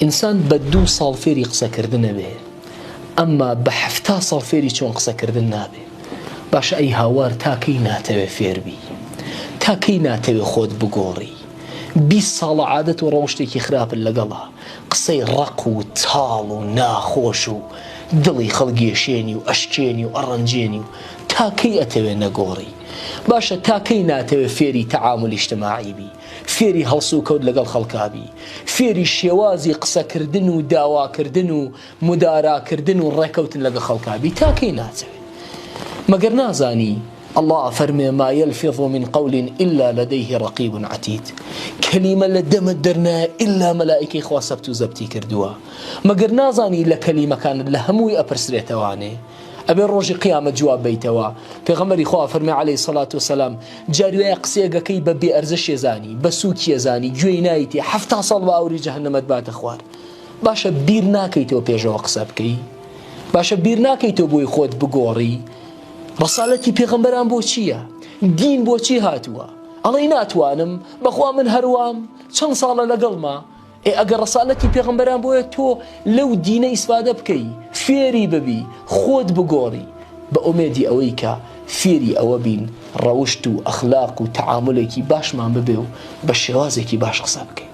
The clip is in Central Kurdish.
ئینسان بە 2 ساڵ فێری قسەکردنە بێ، ئەمما بە 70 ساڵ فێری چۆن قسەکردن نابێ. باشە ئەی هاوار تاکەی ناتەوێ فێربی، تاکەی ناتەوێ خۆت بگۆڕی. 20 ساڵە عادەت و ڕەوشتێکی خراپن لەگەڵا، قسەی ڕق و تاڵ و ناخۆش و دڵی خەڵگێشێنی و ئەشکێنی و ئەڕەنجێنی و تاکەی ئەتەوێ نەگۆڕی. باشە تاکەی ناتەوێ فێری تەعامل ئیجتیماعی بی، فێری هەڵسو و کەوت لەگەڵ خەڵکابی، فێری شێوازی قسەکردن و داواکردن و مداراکردن و ڕێکەوتن لەگەڵ خەڵکابی، تاکەی ناتەوێ. مەگەر نازانی الله فەرمێ ما يلفظ من قول إلا لديه رقيب عتيد، كلمة لدمت درنا إلا ملائكة خوا سبت و زبطی کردووە. مەگەر نازانی لە کەلیمەکان لە هەمووی ئەپرسرێتەوانێ، ئەبێ ڕۆژی قیامەت جواب بیتەوە. پێغەمبەری خوا فەرمێ عەلەیهی سەڵات وسەلام جاری وایە قسەیەکەکەی بە بێ ئەرزەشێ زانی، بە سووکیە زانی، گوێی نایەتی، 70 ساڵ بە ئاوری جەهەنەمەت باتە خوار. باشە بیر ناکەیتەوە پێشەوە قسە بکەی؟ باشە بیر ناکەیتەوە بۆی خۆت بگۆڕی؟ ڕسالەتی پێغەمبەران بۆ چییە؟ دین بۆچی هاتووە؟ ئەڵێ ناتوانم، بەخوا من هەروام چەند ساڵە لەگەڵما. ئەگەر ڕسالەتی پێغەمبەران بۆیە تۆ لەو دینە ئیسفادە بکەی، فێری ببی، خۆت بگۆڕی، بە ئومێدی ئەوەی کە فێری ئەوە بین ڕەوشت و ئەخلاق و تەعاملێکی باشمان ببێ و بە شێوازێکی باش قسە بکەی.